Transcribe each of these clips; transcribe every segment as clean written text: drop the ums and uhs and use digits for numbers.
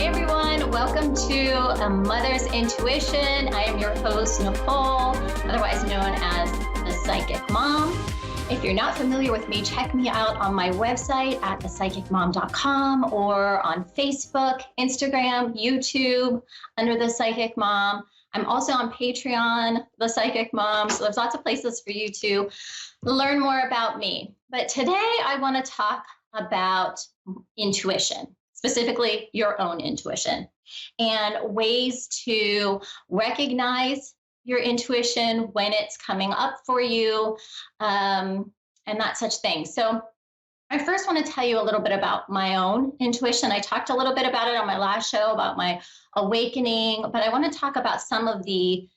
everyone. Welcome to A Mother's Intuition. I am your host, Nicole, otherwise known as the Psychic Mom. If you're not familiar with me, check me out on my website at thepsychicmom.com or on Facebook, Instagram, YouTube under The Psychic Mom. I'm also on Patreon, The Psychic Mom. So there's lots of places for you to learn more about me. But today I want to talk about intuition, specifically your own intuition, and ways to recognize your intuition when it's coming up for you, and that such thing. So I first want to tell you a little bit about my own intuition. I talked a little bit about it on my last show about my awakening, but I want to talk about some of the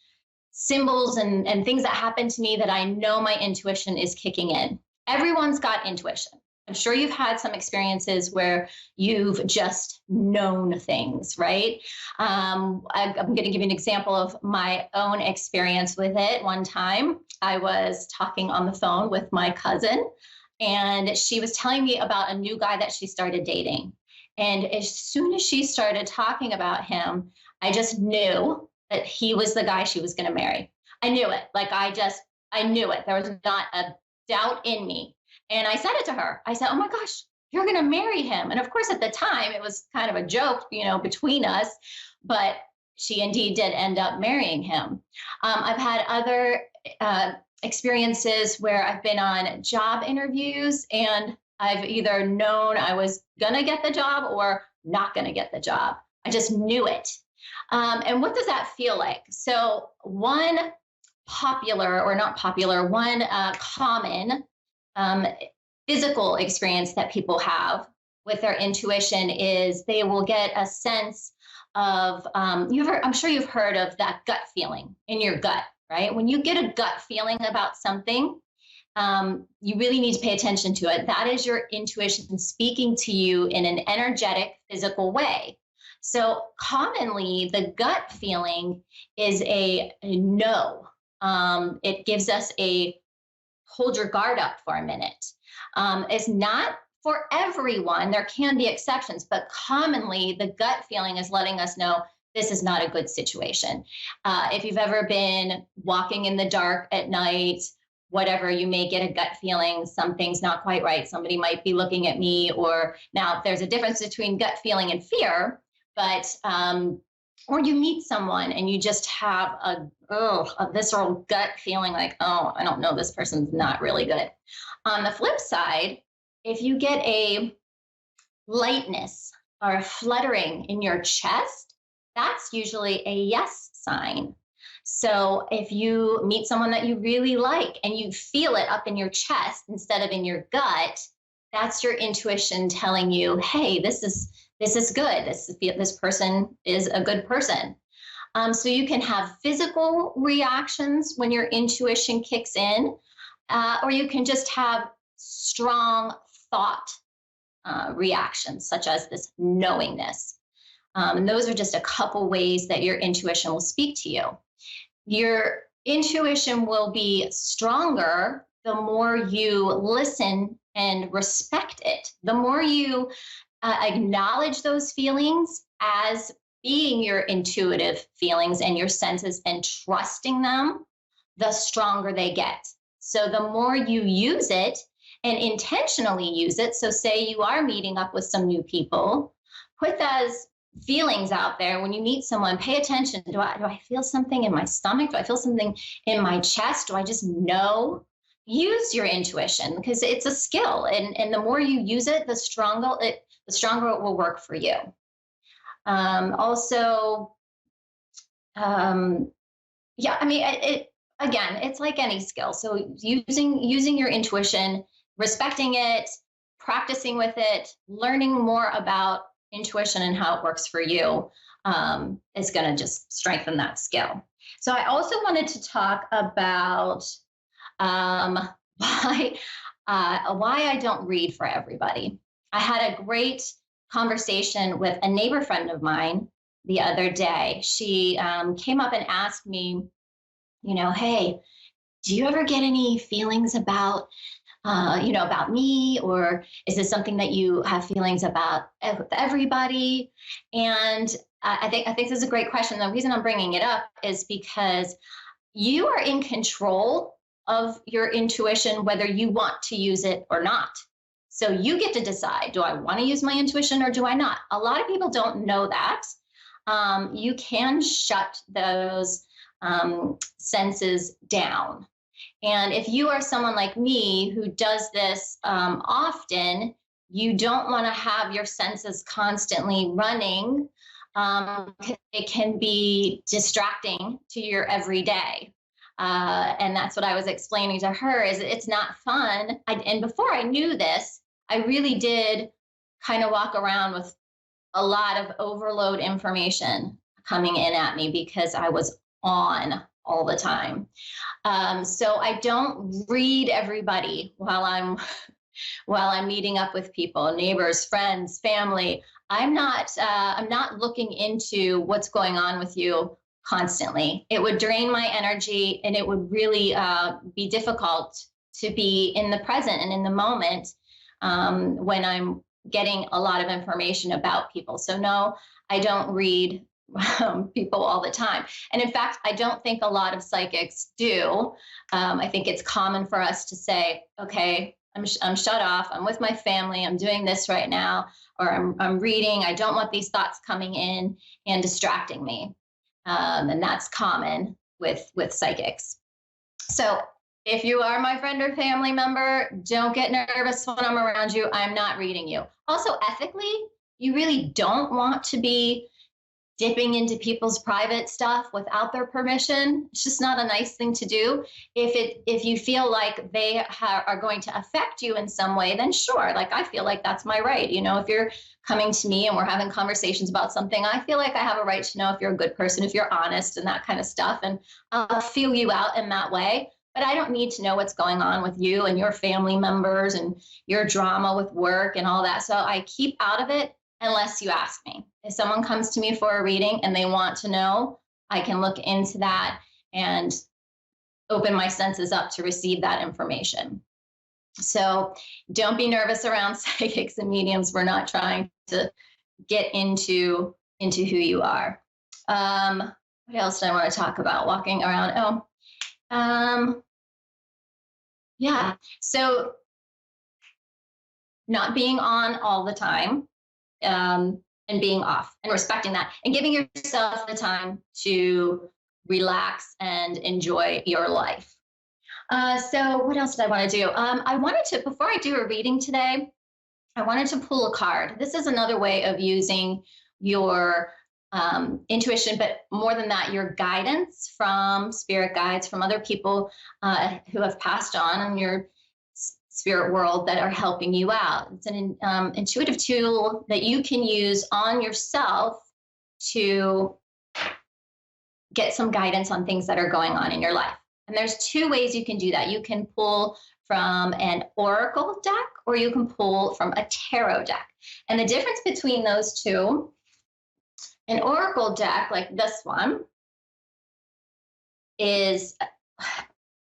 symbols and things that happen to me that I know my intuition is kicking in. Everyone's got intuition. I'm sure you've had some experiences where you've just known things, right? I'm going to give you an example of my own experience with it. One time I was talking on the phone with my cousin, and she was telling me about a new guy that she started dating. And as soon as she started talking about him, I just knew that he was the guy she was going to marry. I knew it. I knew it. There was not a doubt in me. And I said it to her. I said, oh my gosh, you're going to marry him. And of course, at the time, it was kind of a joke, between us. But she indeed did end up marrying him. I've had other experiences where I've been on job interviews and I've either known I was going to get the job or not going to get the job. I just knew it. And what does that feel like? So one common physical experience that people have with their intuition is they will get a sense of, I'm sure you've heard of that gut feeling in your gut, right? When you get a gut feeling about something, you really need to pay attention to it. That is your intuition speaking to you in an energetic, physical way. So commonly, the gut feeling is a no. It gives us a hold your guard up for a minute. It's not for everyone. There can be exceptions, but commonly the gut feeling is letting us know this is not a good situation. If you've ever been walking in the dark at night, whatever, you may get a gut feeling, something's not quite right. Somebody might be looking at me, or now there's a difference between gut feeling and fear, but or you meet someone and you just have a visceral gut feeling like, oh, I don't know, this person's not really good. On the flip side, if you get a lightness or a fluttering in your chest, that's usually a yes sign. So if you meet someone that you really like and you feel it up in your chest instead of in your gut, that's your intuition telling you, hey, this is good. This person is a good person. So you can have physical reactions when your intuition kicks in, or you can just have strong thought reactions, such as this knowingness. And those are just a couple ways that your intuition will speak to you. Your intuition will be stronger the more you listen and respect it. The more you acknowledge those feelings as being your intuitive feelings and your senses and trusting them, the stronger they get. So the more you use it and intentionally use it, so say you are meeting up with some new people, put those feelings out there. When you meet someone, pay attention. Do I feel something in my stomach? Do I feel something in my chest? Do I just know? Use your intuition because it's a skill. And the more you use it, the stronger it will work for you. It's like any skill. So using your intuition, respecting it, practicing with it, learning more about intuition and how it works for you is going to just strengthen that skill. So I also wanted to talk about why I don't read for everybody. I had a great conversation with a neighbor friend of mine the other day. She came up and asked me, hey, do you ever get any feelings about about me, or is this something that you have feelings about with everybody? And I think this is a great question. The reason I'm bringing it up is because you are in control of your intuition, whether you want to use it or not. So you get to decide, do I want to use my intuition or do I not? A lot of people don't know that. You can shut those senses down. And if you are someone like me who does this often, you don't want to have your senses constantly running. It can be distracting to your everyday. And that's what I was explaining to her is it's not fun. And before I knew this, I really did kind of walk around with a lot of overload information coming in at me because I was on all the time. So I don't read everybody while I'm meeting up with people, neighbors, friends, family. I'm not looking into what's going on with you constantly. It would drain my energy, and it would really be difficult to be in the present and in the moment when I'm getting a lot of information about people. So no, I don't read people all the time. And in fact, I don't think a lot of psychics do. I think it's common for us to say, okay, I'm shut off. I'm with my family. I'm doing this right now, or I'm reading. I don't want these thoughts coming in and distracting me. And that's common with psychics. So if you are my friend or family member, don't get nervous when I'm around you. I'm not reading you. Also, ethically, you really don't want to be dipping into people's private stuff without their permission. It's just not a nice thing to do. If you feel like they are going to affect you in some way, then sure. Like I feel like that's my right. If you're coming to me and we're having conversations about something, I feel like I have a right to know if you're a good person, if you're honest and that kind of stuff. And I'll feel you out in that way. But I don't need to know what's going on with you and your family members and your drama with work and all that. So I keep out of it unless you ask me. If someone comes to me for a reading and they want to know, I can look into that and open my senses up to receive that information. So don't be nervous around psychics and mediums. We're not trying to get into who you are. What else do I want to talk about? Walking around. Yeah. So not being on all the time, and being off and respecting that and giving yourself the time to relax and enjoy your life. So what else did I want to do? I wanted to, before I do a reading today, I wanted to pull a card. This is another way of using your intuition, but more than that, your guidance from spirit guides, from other people who have passed on in your spirit world that are helping you out. It's an intuitive tool that you can use on yourself to get some guidance on things that are going on in your life. And there's two ways you can do that. You can pull from an oracle deck, or you can pull from a tarot deck. And the difference between those two, an oracle deck like this one is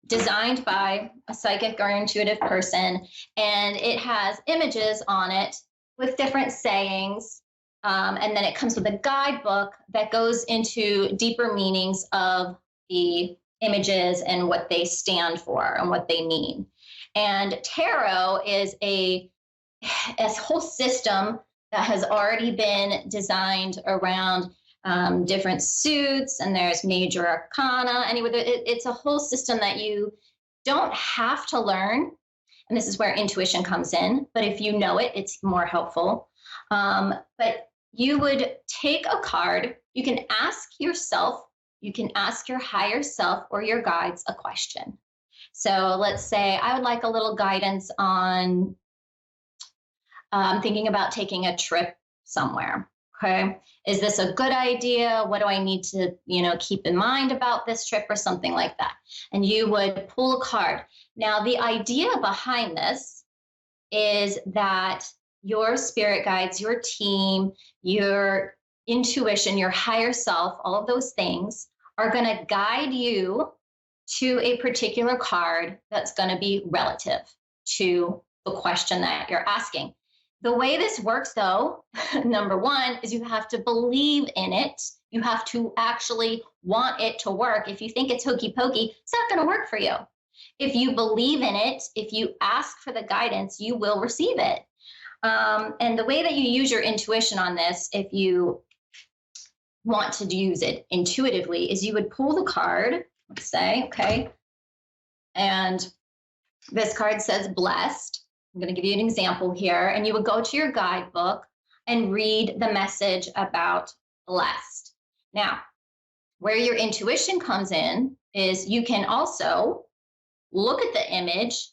designed by a psychic or intuitive person, and it has images on it with different sayings. And then it comes with a guidebook that goes into deeper meanings of the images and what they stand for and what they mean. And tarot is a whole system that has already been designed around different suits, and there's major arcana. Anyway, it's a whole system that you don't have to learn. And this is where intuition comes in. But if you know it, it's more helpful. But you would take a card. You can ask yourself, you can ask your higher self or your guides a question. So let's say I would like a little guidance on thinking about taking a trip somewhere. Okay. Is this a good idea? What do I need to, keep in mind about this trip or something like that? And you would pull a card. Now, the idea behind this is that your spirit guides, your team, your intuition, your higher self, all of those things are going to guide you to a particular card that's going to be relative. to the question that you're asking. The way this works, though, number one, is you have to believe in it. You have to actually want it to work. If you think it's hokey pokey, it's not going to work for you. If you believe in it, if you ask for the guidance, you will receive it. And the way that you use your intuition on this, if you want to use it intuitively, is you would pull the card, let's say, okay, and this card says blessed. I'm going to give you an example here. And you would go to your guidebook and read the message about blessed. Now, where your intuition comes in is you can also look at the image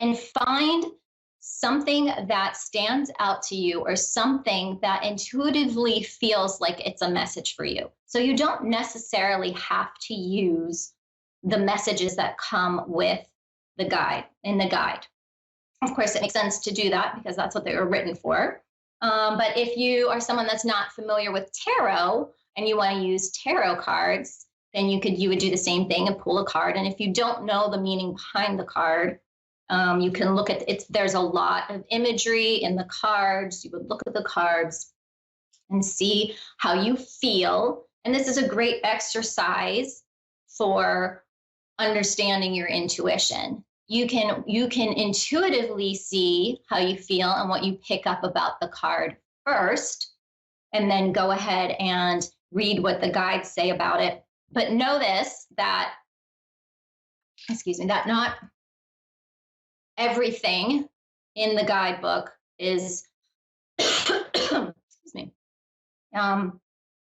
and find something that stands out to you or something that intuitively feels like it's a message for you. So you don't necessarily have to use the messages that come with the guide, in the guide. Of course, it makes sense to do that because that's what they were written for. But if you are someone that's not familiar with tarot and you want to use tarot cards, then you would do the same thing and pull a card. And if you don't know the meaning behind the card, you can look at it. There's a lot of imagery in the cards. You would look at the cards and see how you feel. And this is a great exercise for understanding your intuition. You can intuitively see how you feel and what you pick up about the card first, and then go ahead and read what the guides say about it. But know this, that not everything in the guidebook is excuse me,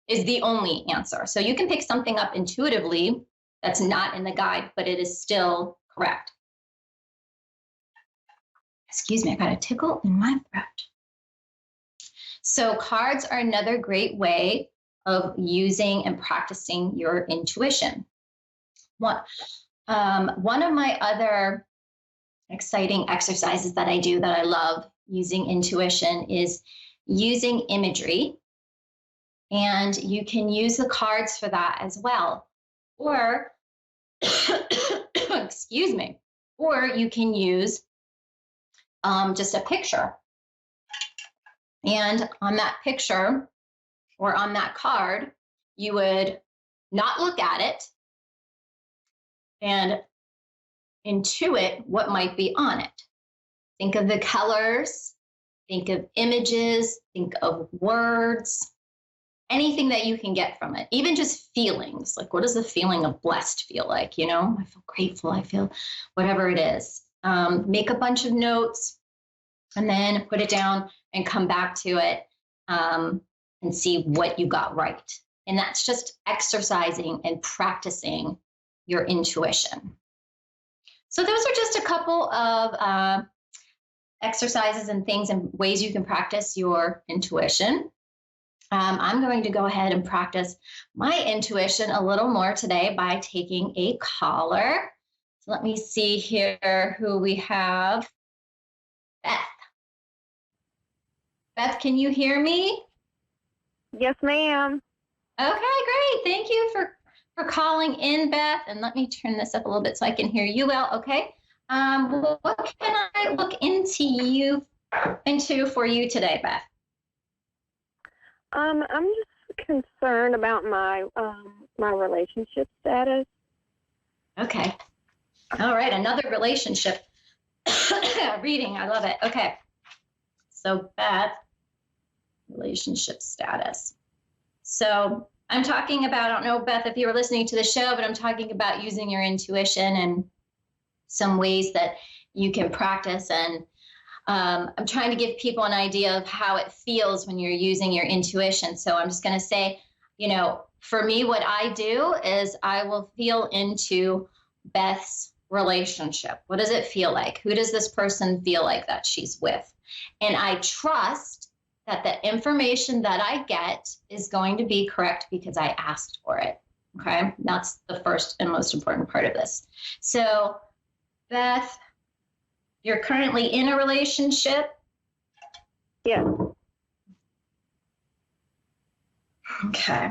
is the only answer. So you can pick something up intuitively that's not in the guide, but it is still correct. Excuse me, I got a tickle in my throat. So cards are another great way of using and practicing your intuition. One of my other exciting exercises that I do that I love using intuition is using imagery. And you can use the cards for that as well. Or, excuse me, or you can use just a picture. And on that picture or on that card, you would not look at it and intuit what might be on it. Think of the colors, think of images, think of words, anything that you can get from it, even just feelings. Like, what does the feeling of blessed feel like? You know, I feel grateful, I feel whatever it is. Make a bunch of notes and then put it down and come back to it and see what you got right. And that's just exercising and practicing your intuition. So those are just a couple of exercises and things and ways you can practice your intuition. I'm going to go ahead and practice my intuition a little more today by taking a caller. So let me see here who we have. Beth. Beth, can you hear me? Yes, ma'am. Okay, great. Thank you for calling in, Beth. And let me turn this up a little bit so I can hear you well. Okay. What can I look into for you today, Beth? I'm just concerned about my my relationship status. Okay. All right, another relationship reading. I love it. Okay. So Beth, relationship status. So I'm talking about, I don't know, Beth, if you were listening to the show, but I'm talking about using your intuition and some ways that you can practice. And I'm trying to give people an idea of how it feels when you're using your intuition. So I'm just going to say, you know, for me, what I do is I will feel into Beth's relationship. What does it feel like? Who does this person feel like that she's with? And I trust that the information that I get is going to be correct because I asked for it. Okay. That's the first and most important part of this. So, Beth, you're currently in a relationship? Yeah. Okay.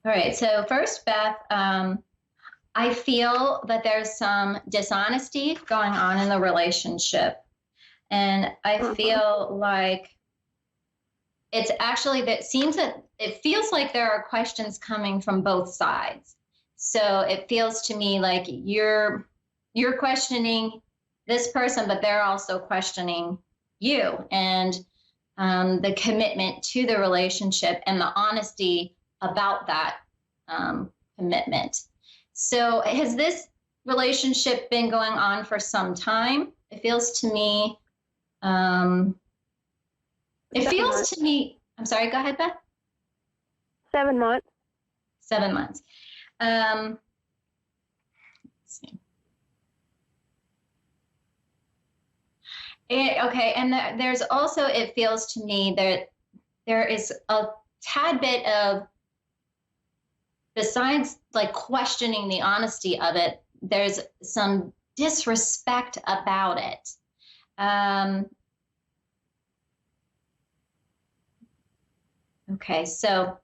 All right. So first, Beth, I feel that there's some dishonesty going on in the relationship. And I Uh-huh. feel like it's actually that seems that it feels like there are questions coming from both sides. So it feels to me like you're questioning this person, but they're also questioning you and the commitment to the relationship and the honesty about that commitment. So has this relationship been going on for some time? It feels to me. Um, it 7 months. feels to me. I'm sorry. Go ahead, Beth. 7 months. 7 months. Let's see. Okay, and there's also. It feels to me that there is a tad bit of, besides like questioning the honesty of it, there's some disrespect about it. Okay, so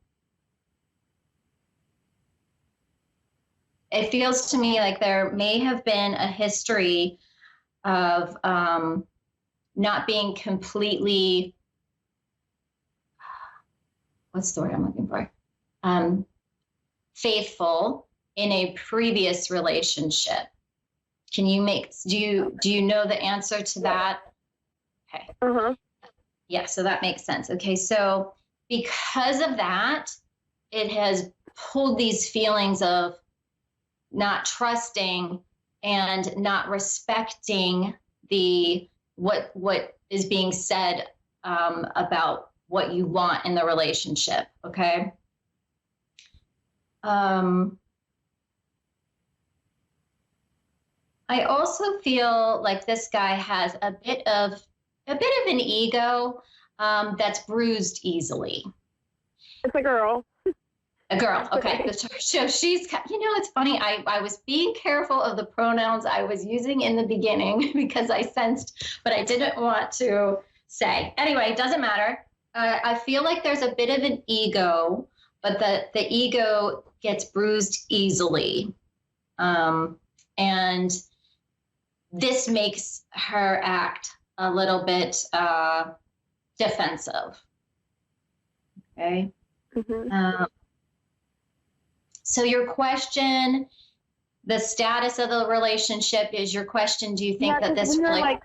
it feels to me like there may have been a history of not being completely, what's the word I'm looking for? Faithful in a previous relationship. Can you do you know the answer to that? Okay. Uh-huh. Yeah, so that makes sense. Okay, so because of that, it has pulled these feelings of not trusting and not respecting the what is being said about what you want in the relationship. Okay. I also feel like this guy has a bit of an ego that's bruised easily. It's a girl. A girl, okay. So she's, it's funny. I was being careful of the pronouns I was using in the beginning because I sensed, but I didn't want to say. Anyway, it doesn't matter. I feel like there's a bit of an ego, but the ego gets bruised easily. And this makes her act a little bit defensive. Okay. Mm-hmm. So your question, the status of the relationship is your question. Do you think Yeah, that because this really?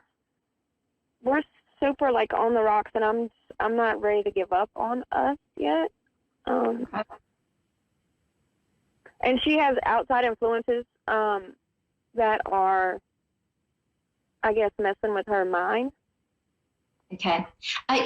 we're super like on the rocks, and I'm not ready to give up on us yet. And she has outside influences that are, I guess, messing with her mind. Okay.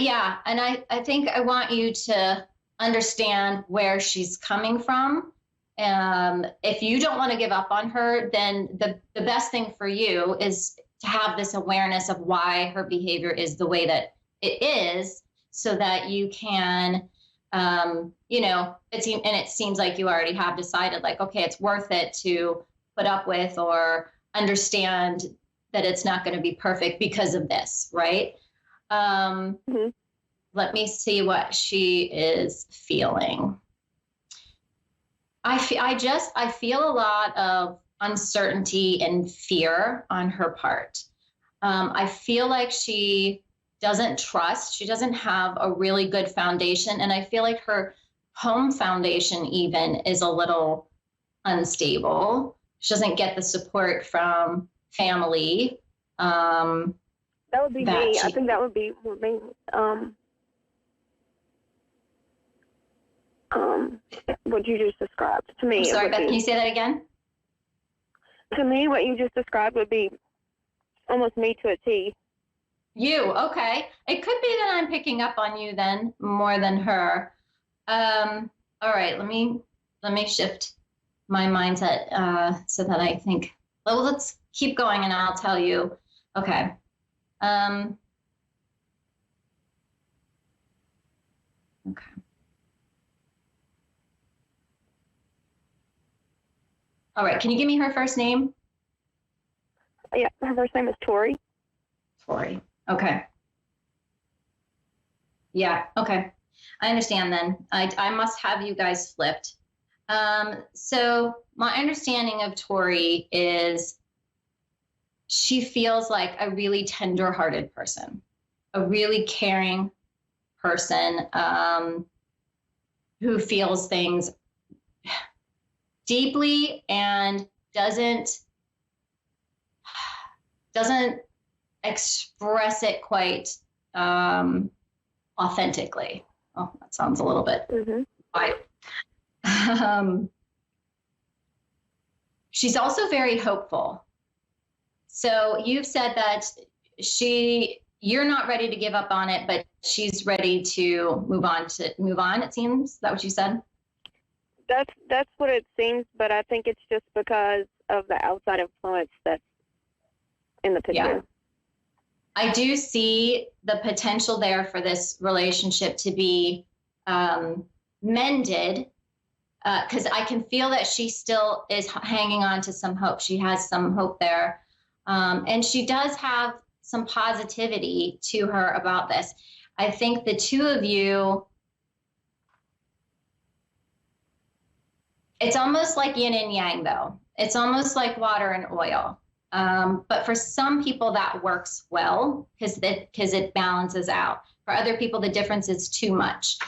Yeah, and I think I want you to understand where she's coming from. If you don't want to give up on her, then the best thing for you is to have this awareness of why her behavior is the way that it is, so that you can, it seems like you already have decided, like, okay, it's worth it to put up with or understand that it's not going to be perfect because of this, right? Mm-hmm. Let me see what she is feeling. I feel a lot of uncertainty and fear on her part. I feel like she doesn't trust. She doesn't have a really good foundation. And I feel like her home foundation even is a little unstable. She doesn't get the support from family. That would be me. I think that would be me. What you just described to me. I'm sorry, Beth, can you say that again? To me, what you just described would be almost me to a T. You, okay. It could be that I'm picking up on you then more than her. All right, let me shift my mindset so that I think, well, let's keep going and I'll tell you. Okay. Okay. All right, can you give me her first name? Yeah, her first name is Tori. Tori. Okay. Yeah, okay. I understand then. I must have you guys flipped. So my understanding of Tori is she feels like a really tender-hearted person, a really caring person, who feels things deeply and doesn't express it quite authentically. Oh, that sounds a little bit quiet. She's also very hopeful. So you've said that you're not ready to give up on it, but she's ready to move on, it seems. Is that what you said? That's what it seems, but I think it's just because of the outside influence that's in the picture. Yeah. I do see the potential there for this relationship to be mended, because I can feel that she still is hanging on to some hope. She has some hope there. And she does have some positivity to her about this. I think the two of you, it's almost like yin and yang, though. It's almost like water and oil. But for some people that works well because it balances out. For other people, the difference is too much.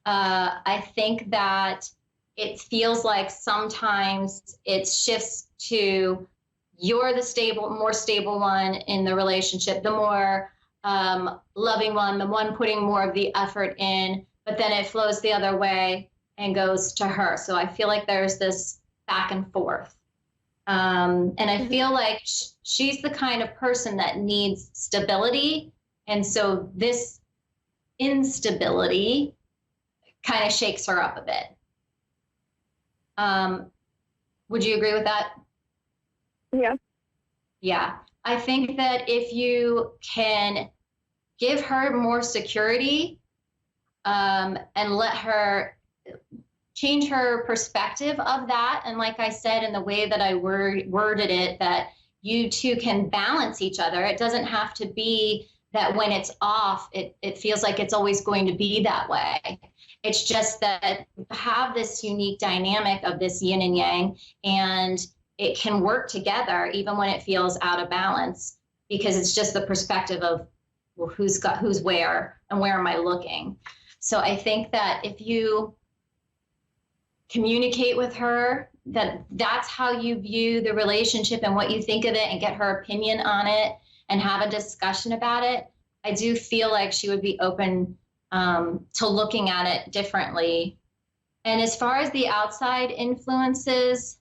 I think that it feels like sometimes it shifts to you're the more stable one in the relationship, the more loving one, the one putting more of the effort in, but then it flows the other way and goes to her. So I feel like there's this back and forth. And I feel like she's the kind of person that needs stability. And so this instability kind of shakes her up a bit. Would you agree with that? Yeah. Yeah. I think that if you can give her more security, and let her change her perspective of that. And like I said, in the way that I worded it, that you two can balance each other. It doesn't have to be that when it's off, it feels like it's always going to be that way. It's just that you have this unique dynamic of this yin and yang, and it can work together even when it feels out of balance, because it's just the perspective of, well, who's where and where am I looking? So I think that if you communicate with her that that's how you view the relationship and what you think of it, and get her opinion on it and have a discussion about it, I do feel like she would be open to looking at it differently. And as far as the outside influences,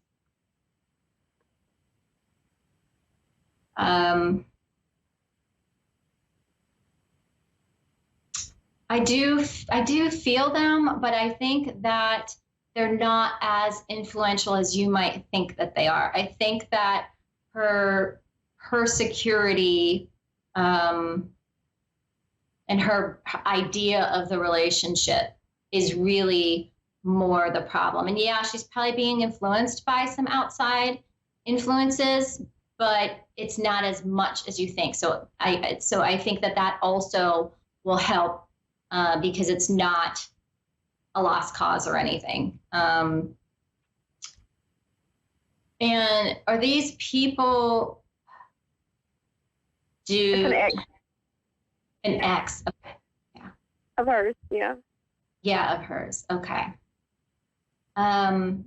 I do feel them, but I think that they're not as influential as you might think that they are. I think that her security and her idea of the relationship is really more the problem. And yeah, she's probably being influenced by some outside influences, but it's not as much as you think. So I think that also will help, because it's not a lost cause or anything. And are these people It's an ex? Okay. Yeah. Of hers, yeah. Yeah, of hers. Okay. And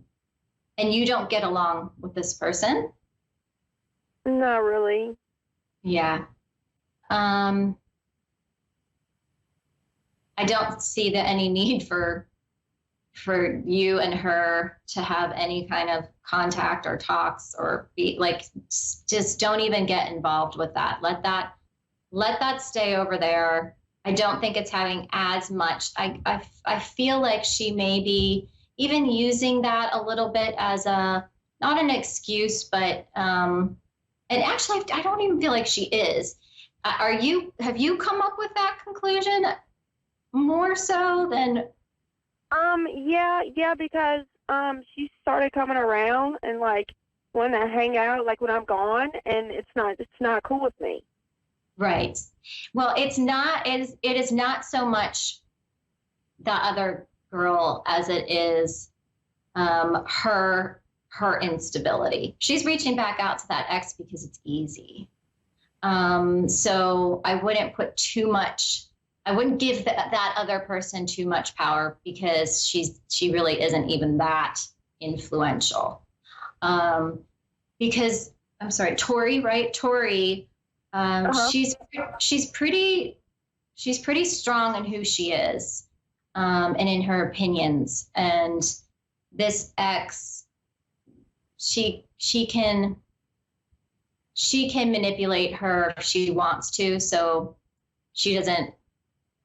you don't get along with this person? Not really. Yeah. I don't see any need for you and her to have any kind of contact or talks, or be like, just don't even get involved with that. Let that stay over there. I don't think it's having as much. I feel like she may be even using that a little bit as not an excuse, but and actually I don't even feel like she is. Have you come up with that conclusion more so than? Yeah, because she started coming around and like wanting to hang out like when I'm gone, and it's not cool with me. Right. Well, it is not so much the other girl as it is her instability. She's reaching back out to that ex because it's easy. So I wouldn't put too much. I wouldn't give that other person too much power because she really isn't even that influential. Because I'm sorry, Tori, right? Tori, she's pretty strong in who she is, and in her opinions. And this ex, she can manipulate her if she wants to. So she doesn't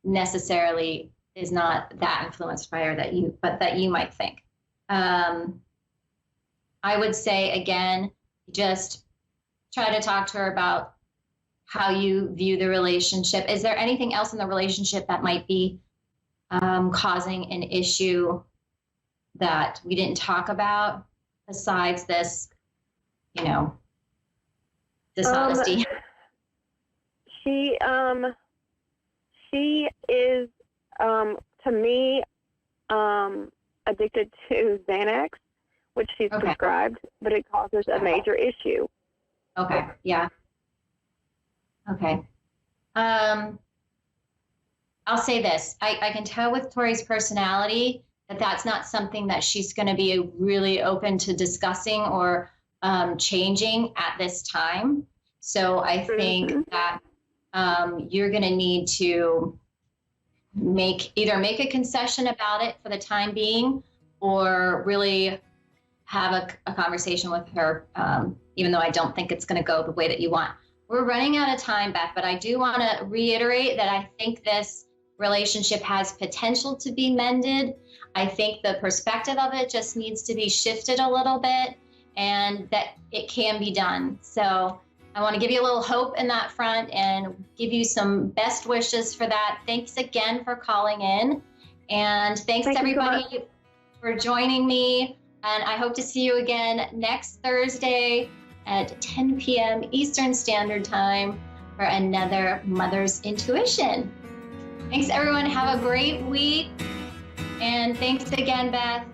necessarily is not that influenced by her that you might think. I would say again, just try to talk to her about how you view the relationship. Is there anything else in the relationship that might be causing an issue that we didn't talk about besides this, dishonesty? She is, to me, addicted to Xanax, which she's prescribed, but it causes a major issue. Okay. Yeah. Okay. I'll say this. I can tell with Tori's personality that that's not something that she's going to be really open to discussing or changing at this time. So I think that you're going to need to either make a concession about it for the time being, or really have a conversation with her, even though I don't think it's going to go the way that you want. We're running out of time, Beth, but I do want to reiterate that I think this relationship has potential to be mended. I think the perspective of it just needs to be shifted a little bit, and that it can be done. So I want to give you a little hope in that front and give you some best wishes for that. Thanks again for calling in. And thanks to everybody for joining me. And I hope to see you again next Thursday at 10 p.m. Eastern Standard Time for another Mother's Intuition. Thanks, everyone. Have a great week. And thanks again, Beth.